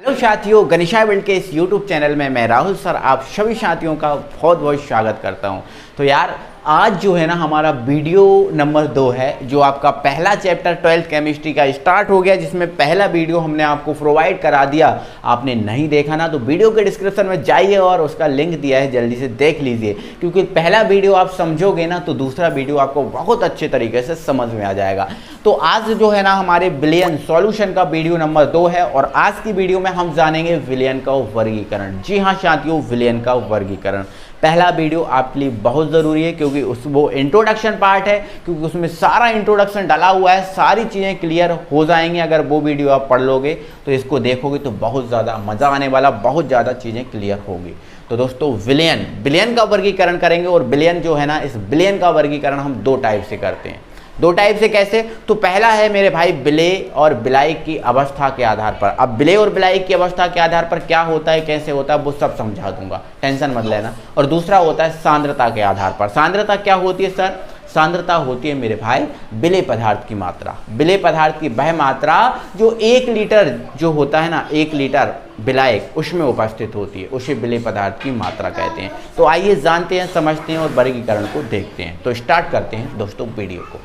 तो साथियों, गणेशा बिल्ड के इस YouTube चैनल में मैं राहुल सर आप सभी साथियों का बहुत बहुत स्वागत करता हूं। तो यार आज जो है ना हमारा वीडियो नंबर 2 है, जो आपका पहला चैप्टर 12th केमिस्ट्री का स्टार्ट हो गया, जिसमें पहला वीडियो हमने आपको प्रोवाइड करा दिया। आपने नहीं देखा ना तो वीडियो के डिस्क्रिप्शन में जाइए और उसका लिंक दिया है, जल्दी से देख लीजिए, क्योंकि पहला वीडियो आप समझोगे ना तो दूसरा वीडियो आपको बहुत अच्छे तरीके से समझ में आ जाएगा। तो आज जो है ना हमारे विलयन सॉल्यूशन का वीडियो नंबर 2 है और आज की वीडियो में हम जानेंगे विलयन का वर्गीकरण। जी हाँ साथियों, विलयन का वर्गीकरण पहला वीडियो आपके लिए बहुत ज़रूरी है, क्योंकि वो इंट्रोडक्शन पार्ट है, क्योंकि उसमें सारा इंट्रोडक्शन डाला हुआ है, सारी चीज़ें क्लियर हो जाएंगी। अगर वो वीडियो आप पढ़ लोगे तो इसको देखोगे तो बहुत ज़्यादा मज़ा आने वाला, बहुत ज़्यादा चीज़ें क्लियर होगी। तो दोस्तों विलयन का वर्गीकरण करेंगे, और विलयन जो है ना, इस विलयन का वर्गीकरण हम 2 टाइप से करते हैं। 2 टाइप से कैसे? तो पहला है मेरे भाई विलेय और विलायक की अवस्था के आधार पर। अब विलेय और विलायक की अवस्था के आधार पर क्या होता है, कैसे होता है, वो सब समझा दूंगा, टेंशन मत लेना। और दूसरा होता है सांद्रता के आधार पर। सांद्रता क्या होती है सर? सांद्रता होती है मेरे भाई विलेय पदार्थ की मात्रा। विलेय पदार्थ की वह मात्रा जो 1 लीटर जो होता है ना, 1 लीटर विलायक उसमें उपस्थित होती है, उसे विलेय पदार्थ की मात्रा कहते हैं। तो आइए जानते हैं, समझते हैं और वर्गीकरण को देखते हैं। तो स्टार्ट करते हैं दोस्तों वीडियो को।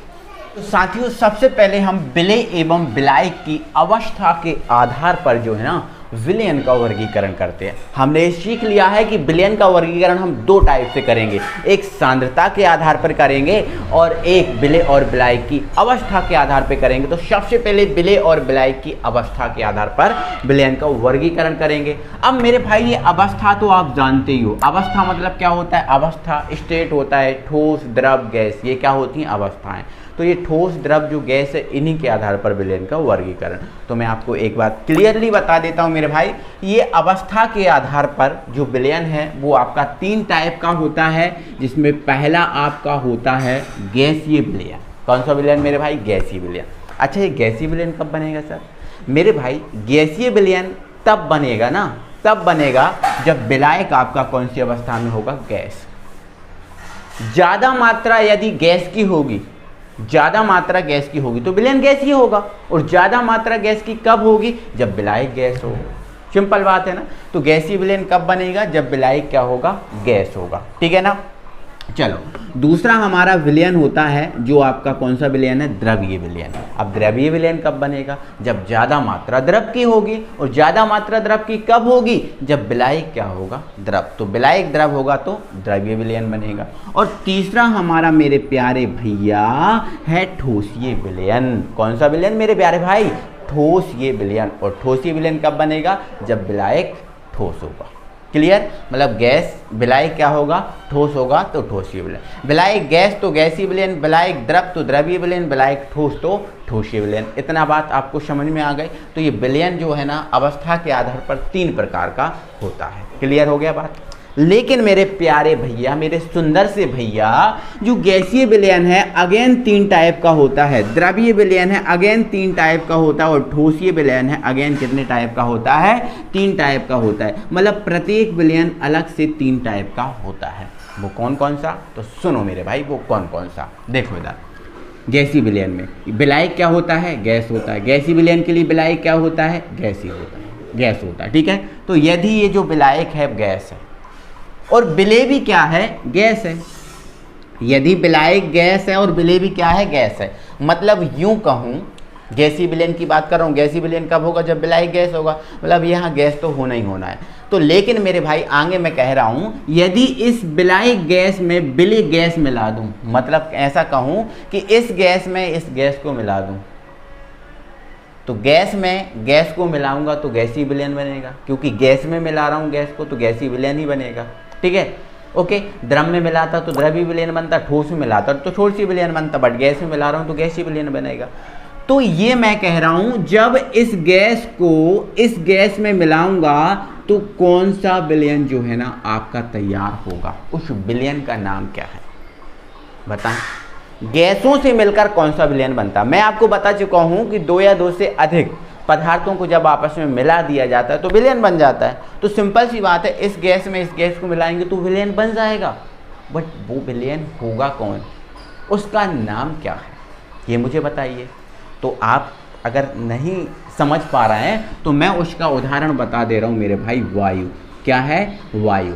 तो साथियों, सबसे पहले हम विलेय एवं विलायक की अवस्था के आधार पर जो है ना विलयन का वर्गीकरण करते हैं। हमने सीख लिया है कि विलयन का वर्गीकरण हम 2 टाइप से करेंगे, एक सांद्रता के आधार पर करेंगे और एक विलेय और विलायक की अवस्था के आधार पर करेंगे। तो सबसे पहले विलेय और विलायक की अवस्था के आधार पर विलयन का वर्गीकरण करेंगे। अब मेरे भाई ये अवस्था तो आप जानते ही हो। अवस्था मतलब क्या होता है? अवस्था स्टेट होता है, ठोस, द्रव, गैस, ये क्या होती हैं? अवस्थाएं। तो ये ठोस, द्रव जो गैस है, इन्हीं के आधार पर विलयन का वर्गीकरण। तो मैं आपको एक बात क्लियरली बता देता हूं मेरे भाई, ये अवस्था के आधार पर जो विलयन है वो आपका 3 टाइप का होता है, जिसमें पहला आपका होता है गैसीय विलयन। कौन सा विलयन मेरे भाई? गैसीय विलयन। अच्छा, ये गैसीय विलयन कब बनेगा सर? मेरे भाई गैसीय विलयन तब बनेगा ना, तब बनेगा जब विलायक आपका कौन सी अवस्था में होगा? गैस। ज्यादा मात्रा यदि गैस की होगी, ज्यादा मात्रा गैस की होगी तो विलयन गैस ही होगा। और ज्यादा मात्रा गैस की कब होगी? जब विलायक गैस हो। सिंपल बात है ना। तो गैसीय विलयन कब बनेगा? जब विलायक क्या होगा? गैस होगा। ठीक है ना। चलो, दूसरा हमारा विलयन होता है जो आपका कौन सा विलयन है? द्रवीय विलयन। अब द्रवीय विलयन कब बनेगा? जब ज्यादा मात्रा द्रव की होगी। और ज्यादा मात्रा द्रव की कब होगी? जब विलायक क्या होगा? द्रव। तो विलायक द्रव होगा तो द्रवीय विलयन बनेगा। और तीसरा हमारा मेरे प्यारे भैया है ठोसीय विलयन। कौन सा विलयन मेरे प्यारे भाई? ठोसीय विलयन। और ठोसीय विलयन कब बनेगा? जब विलायक ठोस होगा। क्लियर? मतलब गैस, विलायक क्या होगा? ठोस होगा तो ठोसीय विलयन। विलायक गैस तो गैसीय विलयन, विलायक द्रव तो द्रवीय विलयन, विलायक ठोस तो ठोसीय विलयन। इतना बात आपको समझ में आ गई। तो ये विलयन जो है ना अवस्था के आधार पर 3 प्रकार का होता है। क्लियर हो गया बात? लेकिन मेरे प्यारे भैया, मेरे सुंदर से भैया, जो गैसीय विलयन है अगेन 3 टाइप का होता है, द्रवीय विलयन है अगेन 3 टाइप का होता है, और ठोसीय विलयन है अगेन कितने टाइप का होता है? 3 टाइप का होता है। मतलब प्रत्येक विलयन अलग से 3 टाइप का होता है। वो कौन कौन सा? तो सुनो मेरे भाई, वो कौन कौन सा देखो इधर। गैसीय विलयन में विलायक क्या होता है? गैस होता है। गैसीय विलयन के लिए विलायक क्या होता है? गैसीय होता है, गैस होता है। ठीक है। तो यदि ये जो विलायक है गैस है और विलेय भी क्या है? गैस है। यदि विलायक गैस है और विलेय भी क्या है? गैस है। मतलब यूं कहूं, गैसीय विलयन की बात कर रहा हूं, गैसीय विलयन कब होगा? जब विलायक गैस होगा। मतलब यहाँ गैस तो होना ही होना है। तो लेकिन मेरे भाई आगे मैं कह रहा हूं, यदि इस विलायक गैस में विलेय गैस मिला दूं, मतलब ऐसा कहूं कि इस गैस में इस गैस को मिला दूं, तो गैस में गैस को मिलाऊंगा तो गैसीय विलयन बनेगा, क्योंकि गैस में मिला रहा हूं गैस को तो गैसीय विलयन ही बनेगा। ठीक है। ओके। द्रव में मिलाता तो द्रवीय विलयन बनता, ठोस में मिलाता तो ठोसीय विलयन बनता, बट गैस में मिला रहा हूं तो गैसीय विलयन बनेगा। तो ये मैं कह रहा हूं, जब इस गैस को इस गैस में मिलाऊंगा तो कौन सा विलयन जो है ना आपका तैयार होगा? उस विलयन का नाम क्या है बताएं? गैसों से मिलकर कौन सा विलयन बनता? मैं आपको बता चुका हूं कि 2 या 2 से अधिक पदार्थों को जब आपस में मिला दिया जाता है तो विलयन बन जाता है। तो सिंपल सी बात है, इस गैस में इस गैस को मिलाएंगे तो विलयन बन जाएगा। बट वो विलयन होगा कौन? उसका नाम क्या है? ये मुझे बताइए। तो आप अगर नहीं समझ पा रहे हैं तो मैं उसका उदाहरण बता दे रहा हूँ मेरे भाई। वायु क्या है? वायु।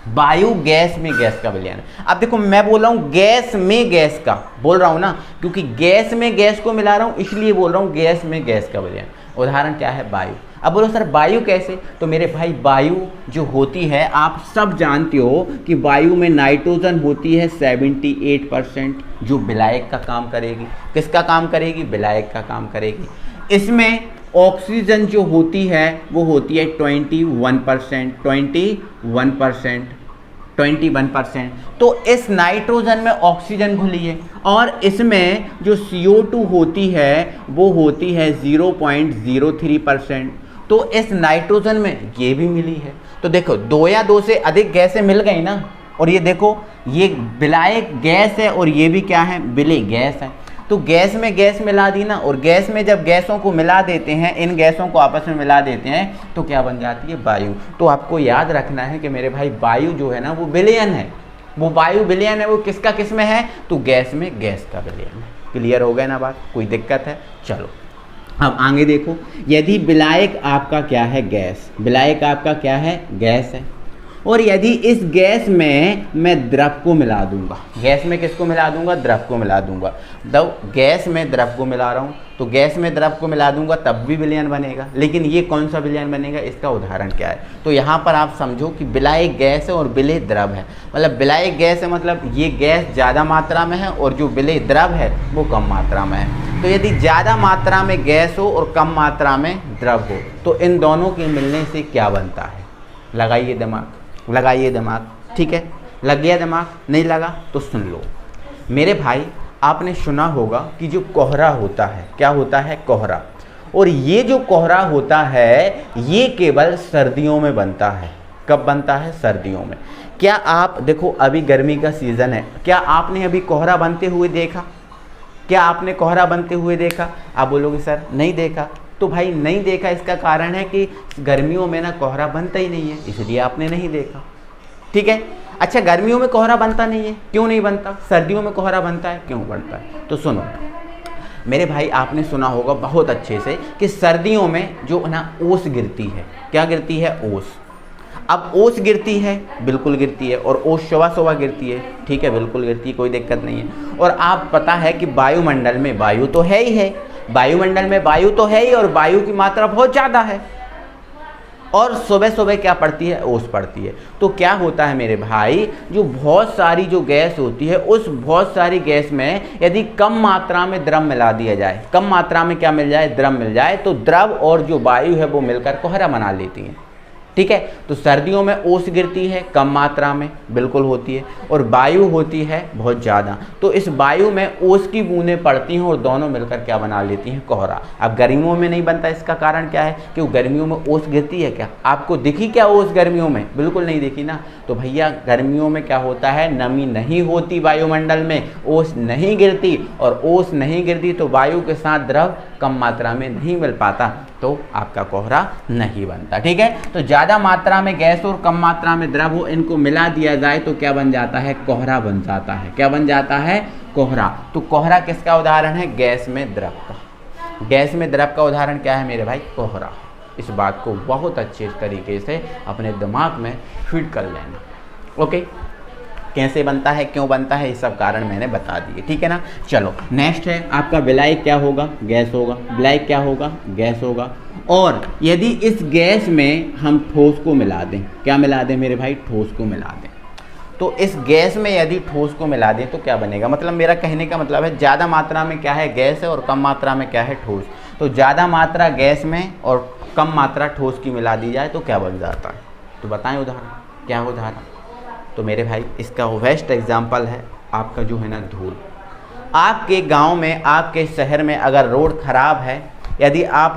वायु गैस में गैस का विलयन। अब देखो मैं बोल रहा हूँ गैस में गैस का बोल रहा हूँ ना, क्योंकि गैस में गैस को मिला रहा हूँ इसलिए बोल रहा हूँ गैस में गैस का विलयन। उदाहरण क्या है? वायु। अब बोलो सर वायु कैसे? तो मेरे भाई वायु जो होती है आप सब जानते हो कि वायु में नाइट्रोजन होती है 78%, जो विलायक का काम करेगी। किसका काम करेगी? विलायक का काम करेगी। इसमें ऑक्सीजन जो होती है वो होती है 21%। तो इस नाइट्रोजन में ऑक्सीजन घुली है और इसमें जो CO2 होती है वो होती है 0.03%। तो इस नाइट्रोजन में ये भी मिली है। तो देखो 2 या 2 से अधिक गैसें मिल गई ना, और ये देखो ये विलायक गैस है और ये भी क्या है? विलेय गैस है। तो गैस में गैस मिला दी ना, और गैस में जब गैसों को मिला देते हैं, इन गैसों को आपस में मिला देते हैं तो क्या बन जाती है? वायु। तो आपको याद रखना है कि मेरे भाई वायु जो है ना वो विलयन है, वो वायु विलयन है। वो किसका किस में है? तो गैस में गैस का विलयन है। क्लियर हो गया ना बात? कोई दिक्कत है? चलो अब आगे देखो, यदि विलायक आपका क्या है? गैस। विलायक आपका क्या है? गैस है। और यदि इस गैस में मैं द्रव को मिला दूंगा, गैस में किसको मिला दूंगा? द्रव को मिला दूंगा। तो गैस में द्रव को मिला रहा हूँ, तो गैस में द्रव को मिला दूंगा तब भी विलयन बनेगा। लेकिन ये कौन सा विलयन बनेगा? इसका उदाहरण क्या है? तो यहाँ पर आप समझो कि विलायक गैस है और विलेय द्रव है। मतलब विलायक गैस है मतलब ये गैस ज़्यादा मात्रा में है और जो विलेय द्रव है वो कम मात्रा में है। तो यदि ज़्यादा मात्रा में गैस हो और कम मात्रा में द्रव हो तो इन दोनों के मिलने से क्या बनता है? लगाइए दिमाग, लगाइए दिमाग। ठीक है, लग गया दिमाग? नहीं लगा तो सुन लो मेरे भाई। आपने सुना होगा कि जो कोहरा होता है, क्या होता है? कोहरा। और ये जो कोहरा होता है ये केवल सर्दियों में बनता है। कब बनता है? सर्दियों में। क्या आप देखो अभी गर्मी का सीज़न है, क्या आपने अभी कोहरा बनते हुए देखा? क्या आपने कोहरा बनते हुए देखा? आप बोलोगे सर नहीं देखा। तो भाई नहीं देखा, इसका कारण है कि गर्मियों में ना कोहरा बनता ही नहीं है, इसलिए आपने नहीं देखा। ठीक है। अच्छा गर्मियों में कोहरा बनता नहीं है, क्यों नहीं बनता? सर्दियों में कोहरा बनता है, क्यों बनता है? तो सुनो मेरे भाई, आपने सुना होगा बहुत अच्छे से कि सर्दियों में जो ना ओस गिरती है। क्या गिरती है? ओस। अब ओस गिरती है, बिल्कुल गिरती है। और ओस सुबह गिरती है, ठीक है, बिल्कुल गिरती है, कोई दिक्कत नहीं है। और आप पता है कि वायुमंडल में वायु तो है ही है, वायुमंडल में वायु तो है ही, और वायु की मात्रा बहुत ज़्यादा है। और सुबह सुबह क्या पड़ती है? ओस पड़ती है। तो क्या होता है मेरे भाई, जो बहुत सारी जो गैस होती है उस बहुत सारी गैस में यदि कम मात्रा में द्रव मिला दिया जाए, कम मात्रा में क्या मिल जाए? द्रव मिल जाए, तो द्रव और जो वायु है वो मिलकर कोहरा बना लेती हैं। ठीक है। तो सर्दियों में ओस गिरती है कम मात्रा में, बिल्कुल होती है, और वायु होती है बहुत ज़्यादा। तो इस वायु में ओस की बूंदें पड़ती हैं और दोनों मिलकर क्या बना लेती हैं? कोहरा। अब गर्मियों में नहीं बनता, इसका कारण क्या है? कि गर्मियों में ओस गिरती है। क्या आपको दिखी क्या ओस गर्मियों में? बिल्कुल नहीं दिखी ना। तो भैया गर्मियों में क्या होता है? नमी नहीं होती वायुमंडल में, ओस नहीं गिरती, और ओस नहीं गिरती तो वायु के साथ द्रव कम मात्रा में नहीं मिल पाता, तो आपका कोहरा नहीं बनता। ठीक है। तो ज़्यादा मात्रा में गैस और कम मात्रा में द्रव हो, इनको मिला दिया जाए तो क्या बन जाता है? कोहरा बन जाता है। क्या बन जाता है? कोहरा। तो कोहरा किसका उदाहरण है? गैस में द्रव का। गैस में द्रव का उदाहरण क्या है मेरे भाई? कोहरा। इस बात को बहुत अच्छे तरीके से अपने दिमाग में फिट कर लेना। ओके, कैसे बनता है, क्यों बनता है, ये सब कारण मैंने बता दिए। ठीक है ना। चलो नेक्स्ट है आपका विलायक क्या होगा? गैस होगा। विलायक क्या होगा? गैस होगा। और यदि इस गैस में हम ठोस को मिला दें, क्या मिला दें मेरे भाई? ठोस को मिला दें। तो इस गैस में यदि ठोस को मिला दें तो क्या बनेगा? मतलब मेरा कहने का मतलब है ज़्यादा मात्रा में क्या है? गैस है, और कम मात्रा में क्या है? ठोस। तो ज़्यादा मात्रा गैस में और कम मात्रा ठोस की मिला दी जाए तो क्या बन जाता है? तो बताएं उदाहरण, क्या उदाहरण? तो मेरे भाई इसका बेस्ट एग्जाम्पल है आपका जो है ना धूल। आपके गांव में, आपके शहर में अगर रोड ख़राब है, यदि आप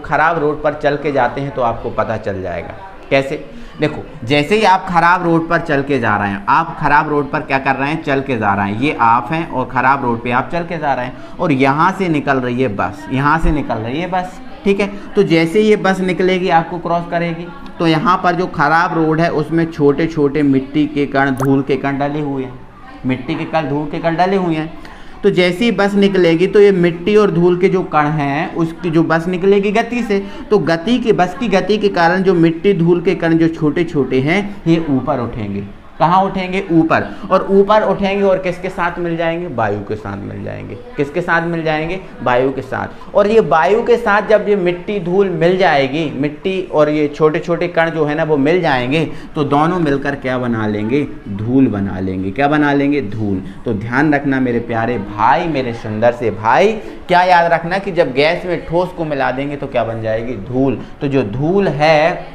ख़राब रोड पर चल के जाते हैं तो आपको पता चल जाएगा। कैसे? देखो जैसे ही आप ख़राब रोड पर चल के जा रहे हैं, आप ख़राब रोड पर क्या कर रहे हैं? चल के जा रहे हैं। ये आप हैं और ख़राब रोड पे आप चल के जा रहे हैं, और यहाँ से निकल रही है बस, यहाँ से निकल रही है बस। ठीक है। तो जैसे ये बस निकलेगी आपको क्रॉस करेगी, तो यहाँ पर जो ख़राब रोड है उसमें छोटे छोटे मिट्टी के कण, धूल के कण डले हुए हैं। मिट्टी के कण, धूल के कण डले हुए हैं। तो जैसे ही बस निकलेगी तो ये मिट्टी और धूल के जो कण हैं उसकी जो बस निकलेगी गति से, तो गति के बस की गति के कारण जो मिट्टी धूल के कण जो छोटे छोटे हैं ये ऊपर उठेंगे। कहाँ उठेंगे? ऊपर। और ऊपर उठेंगे और किसके साथ मिल जाएंगे? वायु के साथ मिल जाएंगे। किसके साथ मिल जाएंगे? वायु के साथ। और ये वायु के साथ जब ये मिट्टी धूल मिल जाएगी, मिट्टी और ये छोटे छोटे कण जो है ना वो मिल जाएंगे, तो दोनों मिलकर क्या बना लेंगे? धूल बना लेंगे। क्या बना लेंगे? धूल। तो ध्यान रखना मेरे प्यारे भाई, मेरे सुंदर से भाई, क्या याद रखना कि जब गैस में ठोस को मिला देंगे तो क्या बन जाएगी? धूल। तो जो धूल है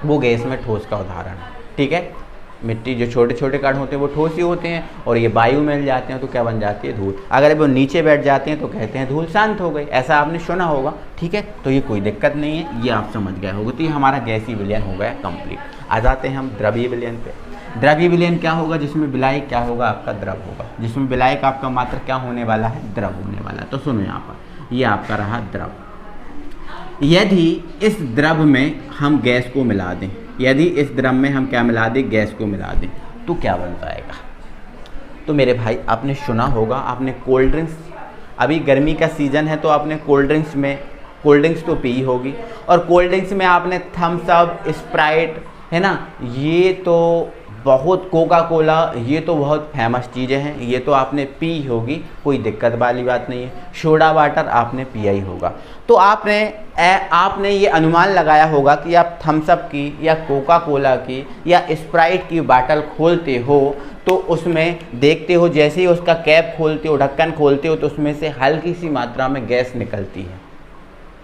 वो गैस में ठोस का उदाहरण है। ठीक है, मिट्टी जो छोटे छोटे कण होते हैं वो ठोस ही होते हैं, और ये वायु मिल जाते हैं तो क्या बन जाती है? धूल। अगर वो नीचे बैठ जाते हैं तो कहते हैं धूल शांत हो गई, ऐसा आपने सुना होगा। ठीक है, तो ये कोई दिक्कत नहीं है, ये आप समझ गए होगे। तो ये हमारा गैसीय विलयन हो गया कंप्लीट। आ जाते हैं हम द्रवीय विलयन पे। द्रवीय विलयन क्या होगा? जिसमें विलायक क्या होगा? आपका द्रव होगा। जिसमें विलायक आपका मात्र क्या होने वाला है? द्रव होने वाला है। तो सुनो यहाँ पर, ये आपका रहा द्रव। यदि इस द्रव में हम गैस को मिला दें, यदि इस द्रव में हम क्या मिला दें? गैस को मिला दें, तो क्या बन जाएगा? तो मेरे भाई आपने सुना होगा, आपने कोल्ड ड्रिंक्स, अभी गर्मी का सीज़न है तो आपने कोल्ड ड्रिंक्स तो पी होगी, और कोल्ड ड्रिंक्स में आपने थम्स अप, स्प्राइट, है ना, ये तो बहुत, कोका कोला, ये तो बहुत फेमस चीज़ें हैं, ये तो आपने पी होगी, कोई दिक्कत वाली बात नहीं है। सोडा वाटर आपने पिया ही होगा। तो आपने ये अनुमान लगाया होगा कि आप थम्स अप की या कोका कोला की या स्प्राइट की बाटल खोलते हो तो उसमें देखते हो जैसे ही उसका कैप खोलते हो, ढक्कन खोलते हो, तो उसमें से हल्की सी मात्रा में गैस निकलती है।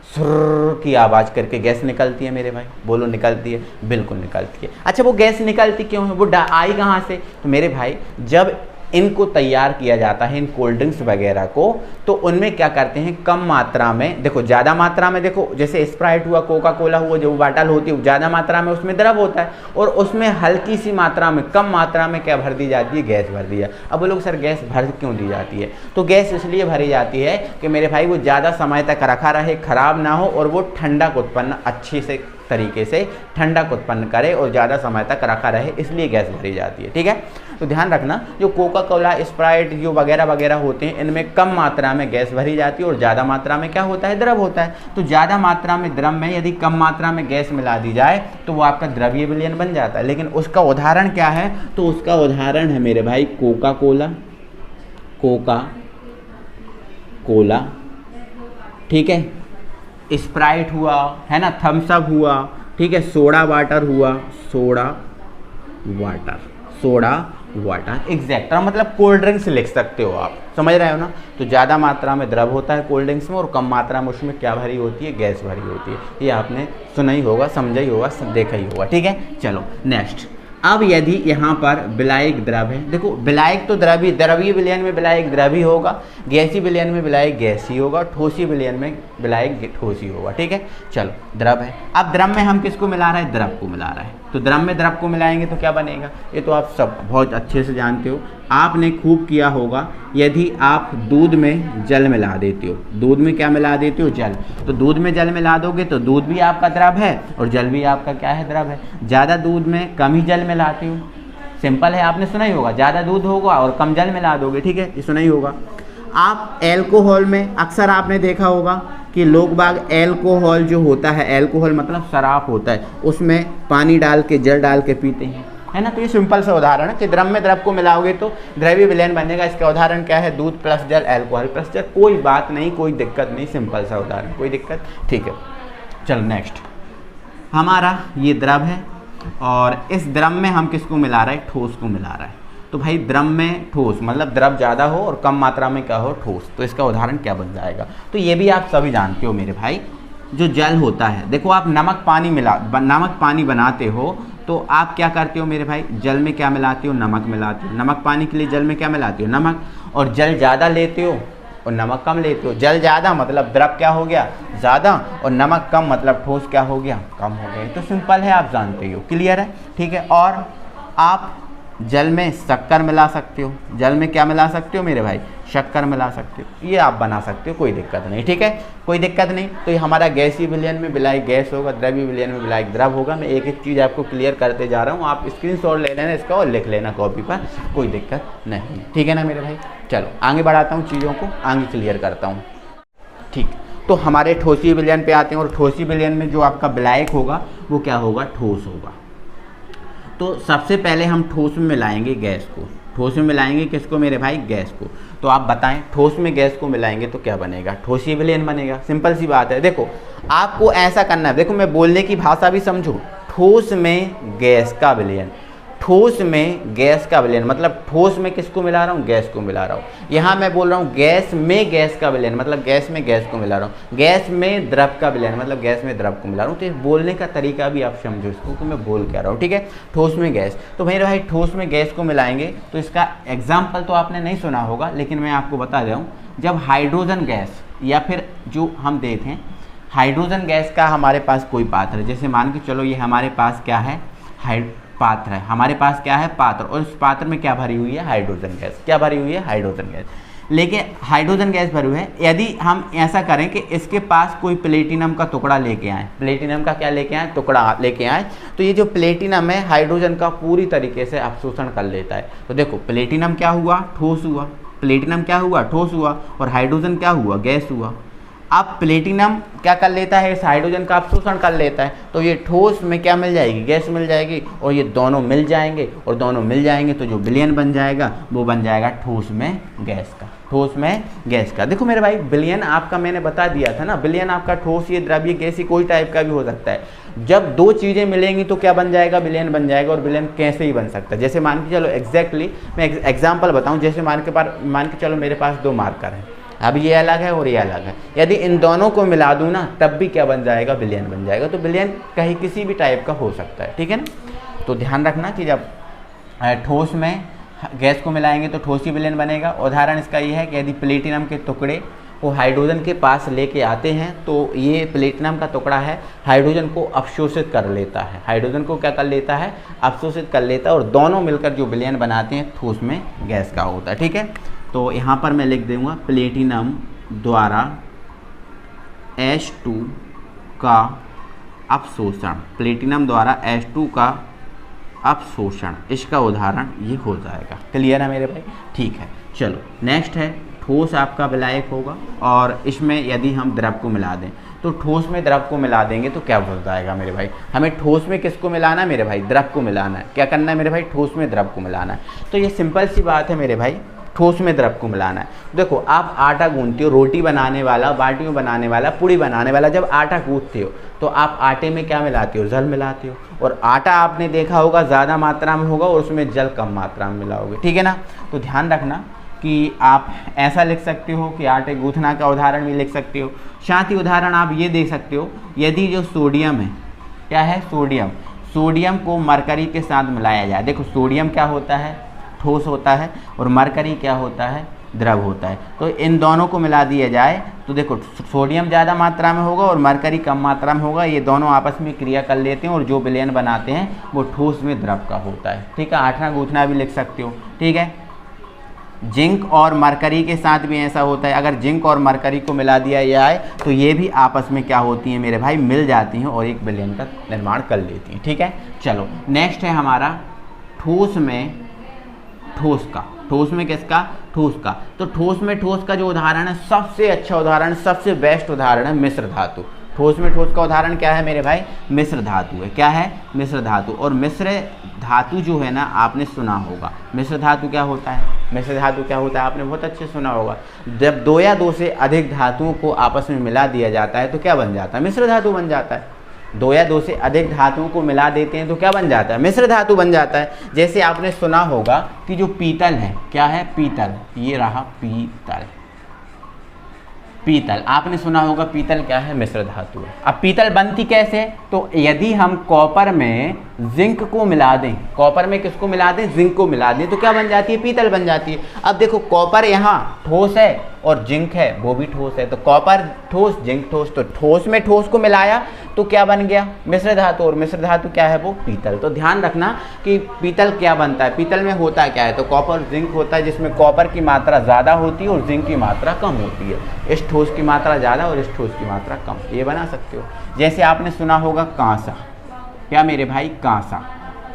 सुर की आवाज़ करके गैस निकलती है मेरे भाई, बोलो निकलती है? बिल्कुल निकलती है। अच्छा, वो गैस निकलती क्यों है? वो आई कहाँ से? तो मेरे भाई जब इनको तैयार किया जाता है, इन कोल्ड ड्रिंक्स वगैरह को, तो उनमें क्या करते हैं? कम मात्रा में, देखो ज़्यादा मात्रा में, देखो जैसे स्प्राइट हुआ, कोका कोला हुआ, जो बाटल होती है ज़्यादा मात्रा में उसमें द्रव होता है, और उसमें हल्की सी मात्रा में, कम मात्रा में क्या भर दी जाती है? गैस भर दी जाती है। अब वो लोग सर गैस भर क्यों दी जाती है? तो गैस इसलिए भरी जाती है कि मेरे भाई वो ज़्यादा समय तक रखा रहे, ख़राब ना हो, और वो ठंडक उत्पन्न अच्छे से तरीके से ठंडक उत्पन्न करे और ज़्यादा समय तक रखा रहे, इसलिए गैस भरी जाती है। ठीक है, तो ध्यान रखना, जो कोका कोला, स्प्राइट, जो वगैरह वगैरह होते हैं, इनमें कम मात्रा में गैस भरी जाती है और ज़्यादा मात्रा में क्या होता है? द्रव होता है। तो ज़्यादा मात्रा में द्रव में यदि कम मात्रा में गैस मिला दी जाए तो वो आपका द्रवीय विलयन बन जाता है। लेकिन उसका उदाहरण क्या है? तो उसका उदाहरण है मेरे भाई कोका कोला, ठीक है, स्प्राइट हुआ, है ना, थम्स अप हुआ, ठीक है, सोडा वाटर हुआ, सोडा वाटर एग्जैक्ट, मतलब कोल्ड ड्रिंक्स लिख सकते हो आप, समझ रहे हो ना। तो ज़्यादा मात्रा में द्रव होता है कोल्ड ड्रिंक्स में, और कम मात्रा में उसमें क्या भरी होती है? गैस भरी होती है। ये आपने सुना ही होगा, समझा ही होगा, देखा ही होगा। ठीक है, चलो नेक्स्ट। अब यदि यहाँ पर विलायक द्रव है, देखो विलायक तो द्रवीय विलयन में विलायक द्रवी होगा, गैसीय विलयन में विलायक गैसीय होगा, ठोसीय विलयन में विलायक ठोसी होगा। ठीक है, चलो द्रव है। अब द्रव में हम किसको मिला रहे हैं? द्रव को मिला रहा है। तो द्रव में द्रव को मिलाएंगे तो क्या बनेगा? ये तो आप सब बहुत अच्छे से जानते हो, आपने खूब किया होगा। यदि आप दूध में जल मिला देते हो, दूध में क्या मिला देते हो? जल। तो दूध में जल मिला दोगे तो दूध भी आपका द्रव है और जल भी आपका क्या है? द्रव है। ज़्यादा दूध में कम ही जल मिलाते हो, सिंपल है, आपने सुना ही होगा, ज़्यादा दूध होगा और कम जल मिला दोगे। ठीक है, ये सुना ही होगा। आप एल्कोहल में अक्सर आपने देखा होगा कि लोग बाग एल्कोहल जो होता है, एल्कोहल मतलब शराब होता है, उसमें पानी डाल के, जल डाल के पीते हैं, है ना। तो ये सिंपल सा उदाहरण है कि द्रव में द्रव को मिलाओगे तो द्रवीय विलयन बनेगा। इसका उदाहरण क्या है? दूध प्लस जल, अल्कोहल प्लस जल। कोई बात नहीं, कोई दिक्कत नहीं, सिंपल सा उदाहरण, कोई दिक्कत। ठीक है, चलो नेक्स्ट। हमारा ये द्रव है और इस द्रव में हम किसको मिला रहे हैं? ठोस को मिला रहा है। तो भाई द्रव में ठोस मतलब द्रव ज़्यादा हो और कम मात्रा में क्या हो? ठोस। तो इसका उदाहरण क्या बन जाएगा? तो ये भी आप सभी जानते हो मेरे भाई, जो जल होता है, देखो आप नमक पानी बनाते हो तो आप क्या करते हो मेरे भाई? जल में क्या मिलाते हो? नमक मिलाते हो। नमक पानी के लिए जल में क्या मिलाते हो? नमक। और जल ज़्यादा लेते हो और नमक कम लेते हो। जल ज़्यादा मतलब द्रव क्या हो गया? ज़्यादा, और नमक कम मतलब ठोस क्या हो गया? कम हो गया। तो सिंपल है, आप जानते हो, क्लियर है। ठीक है, और आप जल में शक्कर मिला सकते हो। जल में क्या मिला सकते हो मेरे भाई? शक्कर मिला सकते हो, ये आप बना सकते हो, कोई दिक्कत नहीं, ठीक है, कोई दिक्कत नहीं। तो ये हमारा गैसीय विलयन में विलायक गैस होगा, द्रव्य विलयन में विलायक द्रव होगा। मैं एक एक चीज़ आपको क्लियर करते जा रहा हूँ, आप स्क्रीनशॉट ले लेना इसका और लिख लेना कॉपी पर, कोई दिक्कत नहीं, ठीक है ना मेरे भाई। चलो आगे बढ़ाता हूँ, चीज़ों को आगे क्लियर करता हूँ, ठीक। तो हमारे ठोसीय विलयन पे आते हैं, और ठोसीय विलयन में जो आपका विलायक होगा वो क्या होगा, ठोस होगा। तो सबसे पहले हम ठोस में मिलाएंगे गैस को, ठोस में मिलाएंगे किसको मेरे भाई, गैस को। तो आप बताएं ठोस में गैस को मिलाएंगे तो क्या बनेगा, ठोसीय विलयन बनेगा, सिंपल सी बात है। देखो आपको ऐसा करना है, देखो मैं बोलने की भाषा भी समझो, ठोस में गैस का विलयन, ठोस में गैस का विलयन मतलब ठोस में किसको मिला रहा हूँ, गैस को मिला रहा हूँ। यहाँ मैं बोल रहा हूँ गैस में गैस का विलयन मतलब गैस में गैस को मिला रहा हूँ, गैस में द्रव का विलयन मतलब गैस में द्रव को मिला रहा हूँ। तो बोलने का तरीका भी आप समझो इसको कि मैं बोल क्या रहा हूँ, ठीक है। ठोस में गैस, तो मेरे भाई ठोस में गैस को मिलाएंगे तो इसका एग्जाम्पल तो आपने नहीं सुना होगा, लेकिन मैं आपको बता दूँ, जब हाइड्रोजन गैस या फिर जो हम देखें हाइड्रोजन गैस का हमारे पास कोई पात्र है, जैसे मान के चलो ये हमारे पास क्या है, पात्र है, हमारे पास क्या है, पात्र, और उस पात्र में क्या भरी हुई है, हाइड्रोजन गैस, क्या भरी हुई है, हाइड्रोजन गैस। लेकिन हाइड्रोजन गैस भरी हुई है, यदि हम ऐसा करें कि इसके पास कोई प्लेटिनम का टुकड़ा लेके आए, प्लेटिनम का क्या लेके आए, टुकड़ा लेके आए, तो ये जो प्लेटिनम है हाइड्रोजन का पूरी तरीके से अवशोषण कर लेता है। तो देखो प्लेटिनम क्या हुआ, ठोस हुआ, प्लेटिनम क्या हुआ, ठोस हुआ, और हाइड्रोजन क्या हुआ, गैस हुआ। अब प्लेटिनम क्या कर लेता है, इस हाइड्रोजन का अवशोषण कर लेता है, तो ये ठोस में क्या मिल जाएगी, गैस मिल जाएगी, और ये दोनों मिल जाएंगे, और दोनों मिल जाएंगे तो जो विलयन बन जाएगा वो बन जाएगा ठोस में गैस का, ठोस में गैस का। देखो मेरे भाई विलयन आपका मैंने बता दिया था ना, विलयन आपका ठोस, ये द्रव्य, गैसीय कोई टाइप का भी हो सकता है। जब दो चीज़ें मिलेंगी तो क्या बन जाएगा, विलयन बन जाएगा। और विलयन कैसे ही बन सकता है, जैसे मान के चलो एग्जैक्टली मैं एग्जाम्पल बताऊँ, जैसे मान के चलो मेरे पास दो मार्कर हैं, अब ये अलग है और ये अलग है, यदि इन दोनों को मिला दूँ ना तब भी क्या बन जाएगा, विलयन बन जाएगा। तो विलयन कहीं किसी भी टाइप का हो सकता है, ठीक है ना। तो ध्यान रखना कि जब ठोस में गैस को मिलाएंगे तो ठोसीय विलयन बनेगा। उदाहरण इसका ये है कि यदि प्लेटिनम के टुकड़े वो हाइड्रोजन के पास लेके आते हैं तो ये प्लेटिनम का टुकड़ा है हाइड्रोजन को अवशोषित कर लेता है, हाइड्रोजन को क्या कर लेता है, अवशोषित कर लेता है, और दोनों मिलकर जो विलयन बनाते हैं ठोस में गैस का होता है, ठीक है। तो यहाँ पर मैं लिख दूँगा प्लेटिनम द्वारा H2 का अवशोषण, प्लेटिनम द्वारा H2 का अवशोषण, इसका उदाहरण ये हो जाएगा। क्लियर है मेरे भाई, ठीक है। चलो नेक्स्ट है ठोस आपका विलायक होगा, और इसमें यदि हम द्रव को मिला दें तो ठोस में द्रव को मिला देंगे तो क्या हो जाएगा मेरे भाई, हमें ठोस में किसको मिलाना है मेरे भाई, द्रव को मिलाना है। क्या करना है मेरे भाई, ठोस में द्रव को मिलाना है। तो ये सिंपल सी बात है मेरे भाई, ठोस में द्रव को मिलाना है। देखो आप आटा गूंथते हो, रोटी बनाने वाला, बाटियों बनाने वाला, पूड़ी बनाने वाला, जब आटा गूंथते हो तो आप आटे में क्या मिलाते हो, जल मिलाते हो, और आटा आपने देखा होगा ज़्यादा मात्रा में होगा और उसमें जल कम मात्रा में मिलाओगे, ठीक है ना। तो ध्यान रखना कि आप ऐसा लिख सकते हो कि आटे गूंथना का उदाहरण भी लिख सकते हो। साथ ही उदाहरण आप ये देख सकते हो, यदि जो सोडियम है, क्या है, सोडियम, सोडियम को मरकरी के साथ मिलाया जाए। देखो सोडियम क्या होता है, ठोस होता है, और मरकरी क्या होता है, द्रव होता है। तो इन दोनों को मिला दिया जाए तो देखो सोडियम ज़्यादा मात्रा में होगा और मरकरी कम मात्रा में होगा, ये दोनों आपस में क्रिया कर लेते हैं और जो विलयन बनाते हैं वो ठोस में द्रव का होता है, ठीक है। आठना गूंथना भी लिख सकते हो, ठीक है। जिंक और मरकरी के साथ भी ऐसा होता है, अगर जिंक और मरकरी को मिला दिया जाए तो ये भी आपस में क्या होती हैं मेरे भाई, मिल जाती हैं और एक विलयन का निर्माण कर लेती हैं, ठीक है। चलो नेक्स्ट है हमारा ठोस में ठोस का, ठोस में किसका, ठोस का। तो ठोस में ठोस का जो उदाहरण है, सबसे अच्छा उदाहरण, सबसे बेस्ट उदाहरण है मिश्र धातु। ठोस में ठोस का उदाहरण क्या है मेरे भाई, मिश्र धातु है। क्या है, मिश्र धातु। और मिश्र धातु जो है ना, आपने सुना होगा मिश्र धातु क्या होता है, मिश्र धातु क्या होता है आपने बहुत अच्छे सुना होगा। जब दो या दो से अधिक धातुओं को आपस में मिला दिया जाता है तो क्या बन जाता है, मिश्र धातु बन जाता है। दो या दो से अधिक धातुओं को मिला देते हैं तो क्या बन जाता है, मिश्र धातु बन जाता है। जैसे आपने सुना होगा कि जो पीतल है, क्या है, पीतल, ये रहा पीतल, पीतल आपने सुना होगा, पीतल क्या है, मिश्र धातु है। अब पीतल बनती कैसे, तो यदि हम कॉपर में जिंक को मिला दें, कॉपर में किसको मिला दें, जिंक को मिला दें, तो क्या बन जाती है, पीतल बन जाती है। अब देखो कॉपर यहाँ ठोस है और जिंक है वो भी ठोस है, तो कॉपर ठोस जिंक ठोस, तो ठोस में ठोस को मिलाया तो क्या बन गया, मिश्र धातु, और मिश्र धातु क्या है, वो पीतल। तो ध्यान रखना कि पीतल क्या बनता है, पीतल में होता क्या है, तो कॉपर और जिंक होता है, जिसमें कॉपर की मात्रा ज़्यादा होती है और जिंक की मात्रा कम होती है। इस ठोस की मात्रा ज़्यादा और इस ठोस की मात्रा कम, ये बना सकते हो। जैसे आपने सुना होगा कांसा, क्या मेरे भाई, कांसा,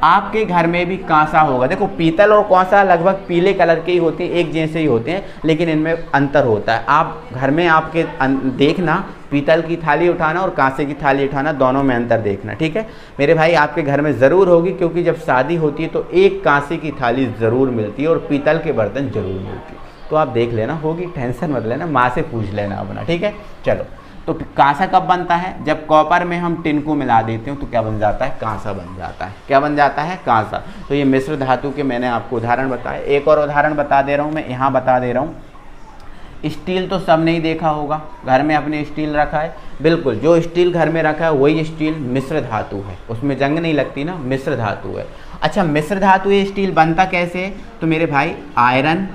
आपके घर में भी कांसा होगा। देखो पीतल और कांसा लगभग पीले कलर के ही होते हैं, एक जैसे ही होते हैं, लेकिन इनमें अंतर होता है। आप घर में आपके देखना, पीतल की थाली उठाना और कांसे की थाली उठाना, दोनों में अंतर देखना, ठीक है मेरे भाई। आपके घर में ज़रूर होगी, क्योंकि जब शादी होती है तो एक कांसे की थाली ज़रूर मिलती है और पीतल के बर्तन ज़रूर मिलती है, तो आप देख लेना, होगी, टेंशन मत लेना, माँ से पूछ लेना अपना, ठीक है। चलो, तो कांसा कब बनता है, जब कॉपर में हम टिन को मिला देते हैं तो क्या बन जाता है, कांसा बन जाता है। क्या बन जाता है, कांसा। तो ये मिश्र धातु के मैंने आपको उदाहरण बताए। एक और उदाहरण बता दे रहा हूँ मैं, यहाँ बता दे रहा हूँ। स्टील तो सब नहीं देखा होगा, घर में अपने स्टील रखा है, बिल्कुल जो स्टील घर में रखा है वही स्टील मिश्र धातु है, उसमें जंग नहीं लगती ना, मिश्र धातु है। अच्छा, मिश्र धातु ये स्टील बनता कैसे है, तो मेरे भाई आयरन,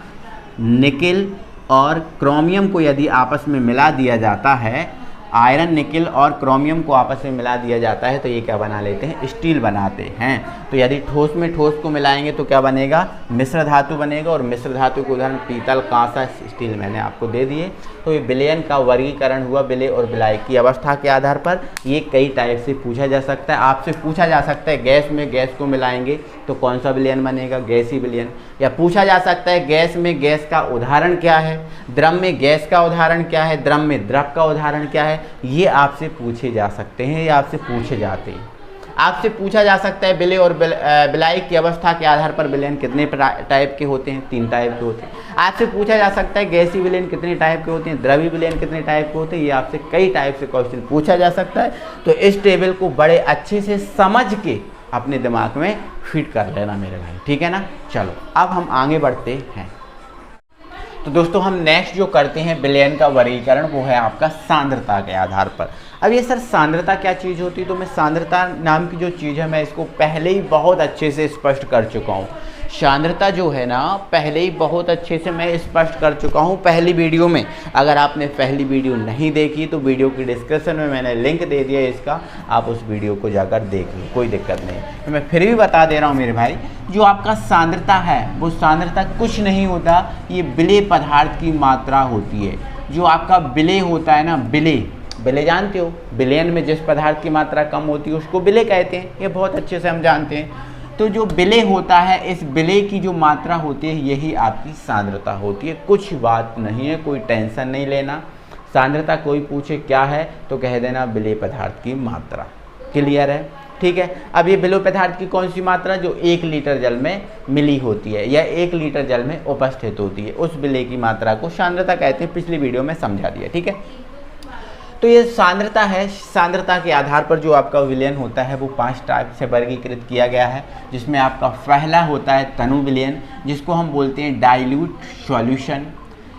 निकिल और क्रोमियम को यदि आपस में मिला दिया जाता है, आयरन, निकिल और क्रोमियम को आपस में मिला दिया जाता है तो ये क्या बना लेते हैं, स्टील बनाते हैं। तो यदि ठोस में ठोस को मिलाएंगे तो क्या बनेगा, मिश्र धातु बनेगा। और मिश्र धातु के उदाहरण पीतल, कांसा, स्टील मैंने आपको दे दिए। तो ये विलयन का वर्गीकरण हुआ विलय और विलायक की अवस्था के आधार पर। ये कई टाइप से पूछा जा सकता है, आपसे पूछा जा सकता है गैस में गैस को मिलाएंगे तो कौन सा विलयन बनेगा, गैसी विलयन। या पूछा जा सकता है गैस में गैस का उदाहरण क्या है, द्रव में गैस का उदाहरण क्या है, द्रव में द्रव का उदाहरण क्या है, ये आपसे पूछे जा सकते हैं, ये आपसे पूछे जाते हैं। आपसे पूछा जा सकता है विलय और विलायक की अवस्था के आधार पर विलयन कितने टाइप के होते हैं, 3 टाइप के होते हैं। आपसे पूछा जा सकता है गैसी विलयन कितने टाइप के होते हैं, द्रवी विलयन कितने टाइप के होते हैं, ये आपसे कई टाइप से क्वेश्चन पूछा जा सकता है। तो इस टेबल को बड़े अच्छे से समझ के अपने दिमाग में फिट कर लेना मेरे भाई, ठीक है ना। चलो अब हम आगे बढ़ते हैं। तो दोस्तों हम नेक्स्ट जो करते हैं विलयन का वर्गीकरण, वो है आपका सांद्रता के आधार पर। अब ये सर सांद्रता क्या चीज़ होती है, तो मैं सांद्रता नाम की जो चीज़ है मैं इसको पहले ही बहुत अच्छे से स्पष्ट कर चुका हूँ। सांद्रता जो है ना पहले ही बहुत अच्छे से मैं स्पष्ट कर चुका हूँ पहली वीडियो में। अगर आपने पहली वीडियो नहीं देखी तो वीडियो की डिस्क्रिप्शन में मैंने लिंक दे दिया इसका, आप उस वीडियो को जाकर देख लो, कोई दिक्कत नहीं। तो मैं फिर भी बता दे रहा हूँ मेरे भाई, जो आपका सांद्रता है वो सांद्रता कुछ नहीं होता, ये विलेय पदार्थ की मात्रा होती है। जो आपका विलेय होता है ना, विलेय जानते हो, विलयन में जिस पदार्थ की मात्रा कम होती है उसको विलेय कहते हैं, ये बहुत अच्छे से हम जानते हैं। तो जो विलेय होता है, इस विलेय की जो मात्रा होती है यही आपकी सांद्रता होती है। कुछ बात नहीं है, कोई टेंशन नहीं लेना। सांद्रता कोई पूछे क्या है तो कह देना विलेय पदार्थ की मात्रा। क्लियर है, ठीक है। अब ये विलेय पदार्थ की कौन सी मात्रा, जो 1 लीटर जल में मिली होती है या 1 लीटर जल में उपस्थित होती है, उस विलेय की मात्रा को सांद्रता कहते हैं। पिछली वीडियो में समझा दिया, ठीक है। तो ये सांद्रता है, सांद्रता के आधार पर जो आपका विलयन होता है वो 5 टाइप से वर्गीकृत किया गया है, जिसमें आपका पहला होता है तनु विलयन, जिसको हम बोलते हैं डाइल्यूट सॉल्यूशन।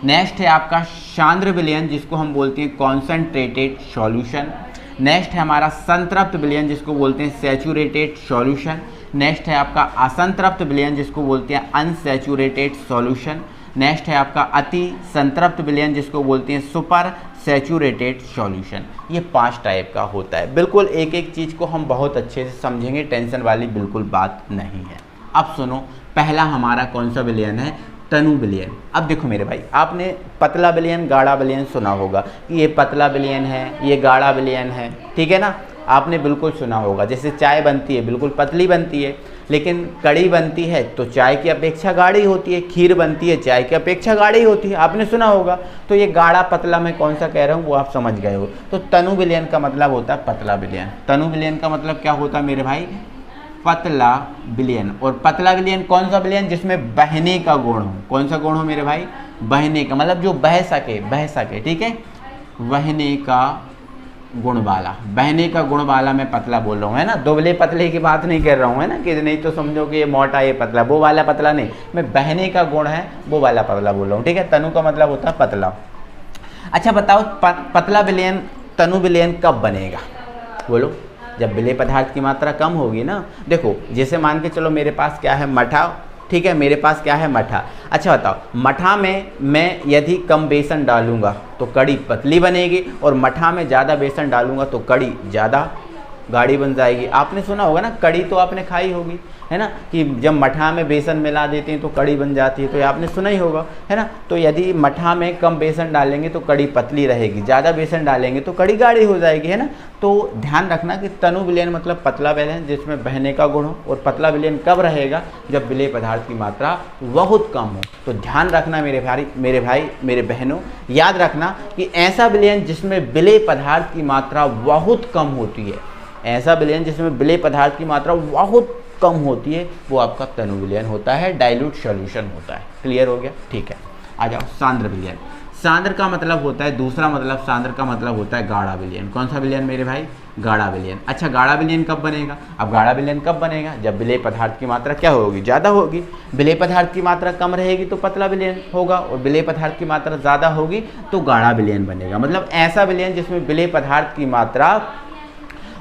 नेक्स्ट है आपका सांद्र विलयन, जिसको हम बोलते हैं कॉन्सेंट्रेटेड सॉल्यूशन। नेक्स्ट है हमारा संतृप्त विलयन, जिसको बोलते हैं सैचुरेटेड सॉल्यूशन। नेक्स्ट है आपका असंतृप्त विलयन, जिसको बोलते हैं अनसैचुरेटेड सॉल्यूशन। नेक्स्ट है आपका अति संतृप्त विलयन, जिसको बोलते हैं सुपर सैचुरेटेड सॉल्यूशन। ये 5 टाइप का होता है। बिल्कुल एक एक चीज़ को हम बहुत अच्छे से समझेंगे, टेंशन वाली बिल्कुल बात नहीं है। अब सुनो, पहला हमारा कौन सा विलयन है, तनु विलयन। अब देखो मेरे भाई, आपने पतला विलयन, गाढ़ा विलयन सुना होगा कि ये पतला विलयन है, ये गाढ़ा विलयन है, ठीक है ना, आपने बिल्कुल सुना होगा। जैसे चाय बनती है बिल्कुल पतली बनती है, लेकिन कड़ी बनती है तो चाय की अपेक्षा गाढ़ी होती है, खीर बनती है चाय की अपेक्षा गाढ़ी होती है, आपने सुना होगा। तो ये गाढ़ा पतला मैं कौन सा कह रहा हूँ वो आप समझ गए हो। तो तनु विलयन का मतलब होता है पतला विलयन। तनु विलयन का मतलब क्या होता है मेरे भाई, पतला विलयन। और पतला विलयन कौन सा विलयन, जिसमें बहने का गुण हो। कौन सा गुण हो मेरे भाई, बहने का, मतलब जो बह सके, ठीक है, बहने का गुण वाला। बहने का गुण वाला मैं पतला बोल रहा हूँ, है ना, दुबले पतले की बात नहीं कर रहा हूँ, है ना, कि नहीं तो समझो कि ये मोटा ये पतला, वो वाला पतला नहीं, मैं बहने का गुण है वो वाला पतला बोल रहा हूँ, ठीक है। तनु का मतलब होता है पतला। अच्छा बताओ, पतला विलयन, तनु विलयन कब बनेगा, बोलो। जब विलेय पदार्थ की मात्रा कम होगी ना। देखो जैसे मान के चलो मेरे पास क्या है, मठा, ठीक है, मेरे पास क्या है, मठा। अच्छा बताओ, मठा में मैं यदि कम बेसन डालूंगा तो कड़ी पतली बनेगी, और मठा में ज़्यादा बेसन डालूंगा तो कड़ी ज़्यादा गाढ़ी बन जाएगी। आपने सुना होगा ना, कड़ी तो आपने खाई होगी, है ना, कि जब मठा में बेसन मिला देते हैं तो कड़ी बन जाती है, तो ये आपने सुना ही होगा, है ना। तो यदि मठा में कम बेसन डालेंगे तो कड़ी पतली रहेगी, ज़्यादा बेसन डालेंगे तो कड़ी गाढ़ी हो जाएगी, है ना। तो ध्यान रखना कि तनु विलयन मतलब पतला विलयन जिसमें बहने का गुण हो, और पतला विलयन कब रहेगा, जब विलेय पदार्थ की मात्रा बहुत कम हो। तो ध्यान रखना मेरे भाई मेरे बहनों, याद रखना कि ऐसा विलयन जिसमें विलेय पदार्थ की मात्रा बहुत कम होती है, ऐसा विलयन जिसमें विलेय पदार्थ की मात्रा बहुत कम होती है, वो आपका तनु विलयन होता है, डाइल्यूट सॉल्यूशन होता है। क्लियर हो गया, ठीक है। आ जाओ सांद्र विलयन। सांद्र का मतलब होता है, दूसरा मतलब सांद्र का मतलब होता है गाढ़ा विलयन। कौन सा विलयन मेरे भाई, गाढ़ा विलयन। अच्छा गाढ़ा विलयन कब बनेगा, अब गाढ़ा विलयन कब बनेगा, जब विलेय पदार्थ की मात्रा क्या होगी, ज़्यादा होगी। विलेय पदार्थ की मात्रा कम रहेगी तो पतला विलयन होगा, और विलेय पदार्थ की मात्रा ज़्यादा होगी तो गाढ़ा विलयन बनेगा। मतलब ऐसा विलयन जिसमें विलेय पदार्थ की मात्रा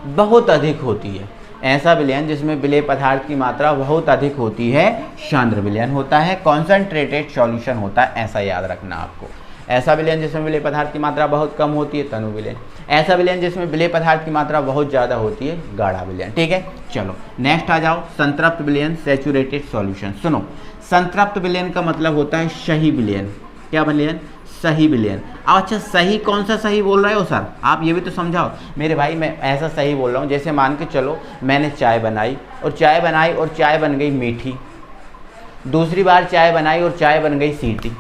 बहुत अधिक होती है, ऐसा विलयन जिसमें विलेय पदार्थ की मात्रा बहुत अधिक होती है, सांद्र विलयन होता है, कॉन्सेंट्रेटेड सॉल्यूशन होता है, ऐसा याद रखना आपको। ऐसा विलयन जिसमें विलेय पदार्थ की मात्रा बहुत कम होती है, तनु विलयन। ऐसा विलयन जिसमें विलेय पदार्थ की मात्रा बहुत ज़्यादा होती है, गाढ़ा विलयन। ठीक है, चलो नेक्स्ट आ जाओ, संतृप्त विलयन, सैचुरेटेड सॉल्यूशन। सुनो, संतृप्त विलयन का मतलब होता है सही विलयन। क्या विलयन, सही विलयन। अच्छा सही कौन सा सही बोल रहे हो सर, आप ये भी तो समझाओ मेरे भाई। मैं ऐसा सही बोल रहा हूँ, जैसे मान के चलो मैंने चाय बनाई और चाय बन गई मीठी, दूसरी बार चाय बनाई और चाय बन गई सीटी।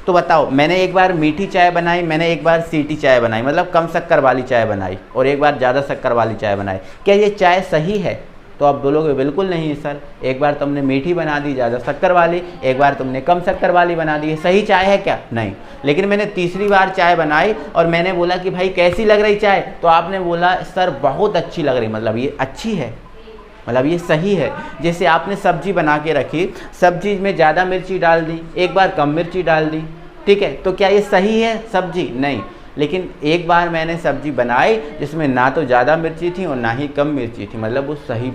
तो बताओ, मैंने एक बार मीठी चाय बनाई, मैंने एक बार सीटी चाय बनाई, मतलब कम शक्कर वाली चाय बनाई, और एक बार ज़्यादा शक्कर वाली चाय बनाई, क्या ये चाय सही है? तो आप बोलोगे बिल्कुल नहीं है सर, एक बार तुमने मीठी बना दी ज़्यादा शक्कर वाली, एक बार तुमने कम शक्कर वाली बना दी, सही चाय है क्या? नहीं। लेकिन मैंने तीसरी बार चाय बनाई और मैंने बोला कि भाई कैसी लग रही चाय, तो आपने बोला सर बहुत अच्छी लग रही, मतलब ये अच्छी है, मतलब ये सही है। जैसे आपने सब्जी बना के रखी, सब्जी में ज़्यादा मिर्ची डाल दी, एक बार कम मिर्ची डाल दी, ठीक है, तो क्या ये सही है सब्जी? नहीं। लेकिन एक बार मैंने सब्जी बनाई जिसमें ना तो ज़्यादा मिर्ची थी और ना ही कम मिर्ची थी, मतलब वो सही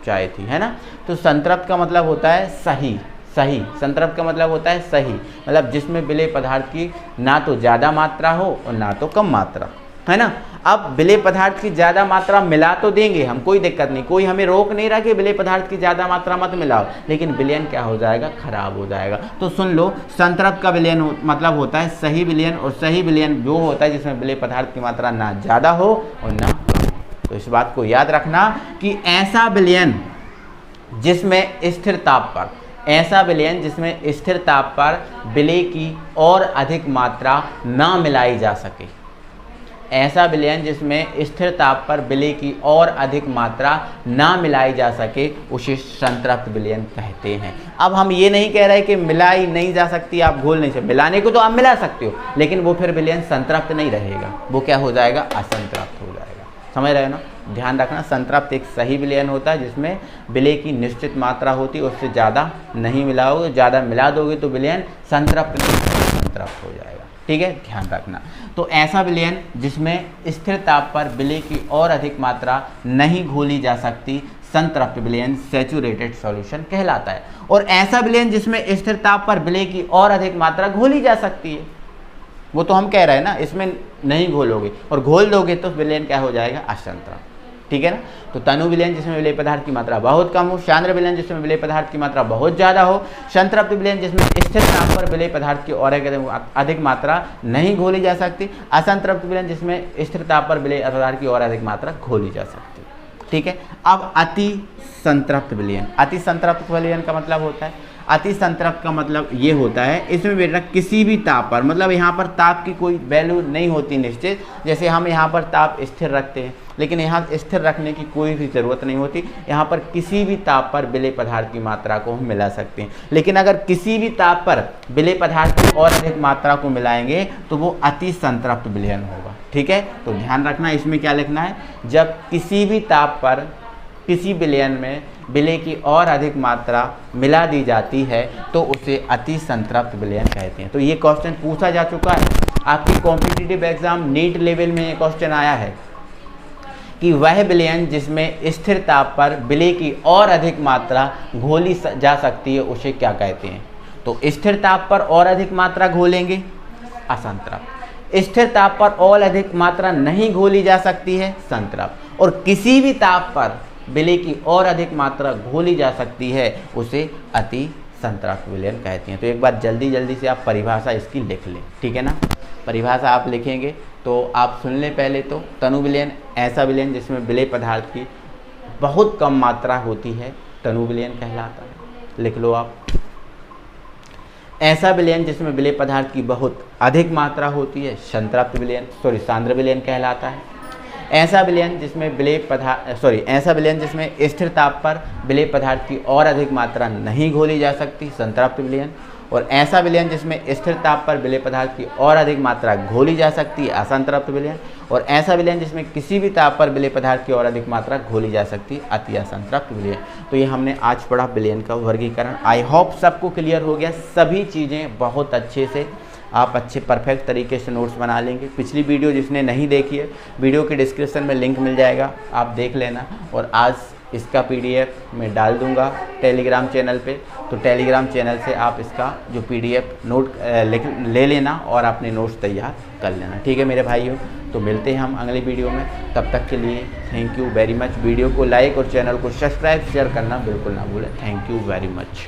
चाय थी, है ना। तो संतृप्त का मतलब होता है सही, सही। संतृप्त का मतलब होता है सही, मतलब जिसमें विलेय पदार्थ की ना तो ज़्यादा मात्रा हो और ना तो कम मात्रा, है ना। अब विलेय पदार्थ की ज़्यादा मात्रा मिला तो देंगे हम, कोई दिक्कत नहीं, कोई हमें रोक नहीं रहा कि विलेय पदार्थ की ज़्यादा मात्रा मत मिलाओ, लेकिन विलयन क्या हो जाएगा, खराब हो जाएगा। तो सुन लो, संतृप्त का विलयन मतलब होता है सही विलयन, और सही विलयन वो होता है जिसमें विलेय पदार्थ की मात्रा ना ज़्यादा हो और ना कम हो। तो इस बात को याद रखना कि ऐसा विलयन जिसमें स्थिर ताप पर, ऐसा विलयन जिसमें स्थिर ताप पर विलेय की और अधिक मात्रा ना मिलाई जा सके, ऐसा विलयन जिसमें स्थिर ताप पर विलेय की और अधिक मात्रा ना मिलाई जा सके, उसे संतृप्त विलयन कहते हैं। अब हम ये नहीं कह रहे कि मिलाई नहीं जा सकती, आप घोल नहीं सकते, मिलाने को तो आप मिला सकते हो, लेकिन वो फिर विलयन संतृप्त नहीं रहेगा, वो क्या हो जाएगा, असंतृप्त हो जाएगा। समझ रहे हो ना, ध्यान रखना। संतृप्त एक सही विलयन होता है जिसमें विलेय की निश्चित मात्रा होती है, उससे ज़्यादा नहीं मिलाओगे, ज़्यादा मिला दोगे तो विलयन संतृप्त नहीं, संतृप्त हो जाएगा। ठीक है, ध्यान रखना। तो ऐसा विलयन जिसमें स्थिर ताप पर विलेय की और अधिक मात्रा नहीं घोली जा सकती, संतृप्त विलयन सैचुरेटेड सॉल्यूशन कहलाता है। और ऐसा विलयन जिसमें स्थिर ताप पर विलेय की और अधिक मात्रा घोली जा सकती है, वो तो हम कह रहे हैं ना, इसमें नहीं घोलोगे और घोल दोगे तो विलयन क्या हो जाएगा, असंतृप्त। ठीक है ना। तो तनु विलयन जिसमें विलेय पदार्थ की मात्रा बहुत कम हो, सांद्र विलयन जिसमें विलेय पदार्थ की मात्रा बहुत ज़्यादा हो, संतृप्त विलयन जिसमें स्थिर ताप पर विलेय पदार्थ की और अधिक मात्रा नहीं घोली जा सकती, असंतृप्त विलयन जिसमें स्थिर ताप पर विलेय पदार्थ की और अधिक मात्रा घोली जा सकती। ठीक है। अब अति संतृप्त विलयन, अति संतृप्त विलयन का मतलब होता है, अति संतृप्त का मतलब ये होता है, इसमें बेटा किसी भी ताप पर, मतलब यहाँ पर ताप की कोई वैल्यू नहीं होती निश्चित, जैसे हम यहाँ पर ताप स्थिर रखते हैं, लेकिन यहाँ स्थिर रखने की कोई भी ज़रूरत नहीं होती, यहाँ पर किसी भी ताप पर विलेय पदार्थ की मात्रा को हम मिला सकते हैं। लेकिन अगर किसी भी ताप पर विलेय पदार्थ की और अधिक मात्रा को मिलाएंगे तो वो अति संतृप्त विलयन होगा। ठीक है, तो ध्यान रखना, इसमें क्या लिखना है, जब किसी भी ताप पर किसी विलयन में विलेय की और अधिक मात्रा मिला दी जाती है तो उसे अति संतृप्त विलयन कहते हैं। तो ये क्वेश्चन पूछा जा चुका है, आपकी कॉम्पिटिटिव एग्जाम नीट लेवल में ये क्वेश्चन आया है कि वह विलयन जिसमें स्थिर ताप पर विलय की और अधिक मात्रा घोली जा सकती है उसे क्या कहते हैं? तो स्थिर ताप पर और अधिक मात्रा घोलेंगे, असंतृप्त। स्थिर ताप पर और अधिक मात्रा नहीं घोली जा सकती है, संतृप्त। और किसी भी ताप पर विलय की और अधिक मात्रा घोली जा सकती है उसे अति संतृप्त विलयन कहते हैं। तो एक बार जल्दी जल्दी से आप परिभाषा इसकी लिख लें, ठीक है ना। परिभाषा आप लिखेंगे तो आप सुन लें पहले तो। तनु विलयन ऐसा विलयन जिसमें विलय पदार्थ की बहुत कम मात्रा होती है, तनु विलयन कहलाता है। लिख लो आप। ऐसा विलयन जिसमें विलय पदार्थ की बहुत अधिक मात्रा होती है, संतृप्त विलयन सांद्र विलयन कहलाता है। ऐसा विलयन जिसमें ऐसा विलयन जिसमें स्थिर ताप पर विलय पदार्थ की और अधिक मात्रा नहीं घोली जा सकती, संतृप्त विलयन। और ऐसा विलयन जिसमें स्थिर ताप पर विलय पदार्थ की और अधिक मात्रा घोली जा सकती है, असंतृप्त विलयन। और ऐसा विलयन जिसमें किसी भी ताप पर विलय पदार्थ की और अधिक मात्रा घोली जा सकती है, अति असंतृप्त विलयन। तो ये हमने आज पढ़ा विलयन का वर्गीकरण। आई होप सबको क्लियर हो गया, सभी चीज़ें बहुत अच्छे से आप अच्छे परफेक्ट तरीके से नोट्स बना लेंगे। पिछली वीडियो जिसने नहीं देखी है, वीडियो के डिस्क्रिप्शन में लिंक मिल जाएगा, आप देख लेना। और आज इसका PDF मैं डाल दूंगा टेलीग्राम चैनल पे, तो टेलीग्राम चैनल से आप इसका जो PDF नोट ले लेना और अपने नोट्स तैयार कर लेना, ठीक है मेरे भाइयों। तो मिलते हैं हम अगले वीडियो में, तब तक के लिए thank you very much. Video को लाइक और चैनल को सब्सक्राइब शेयर करना बिल्कुल ना भूलें। Thank you very much.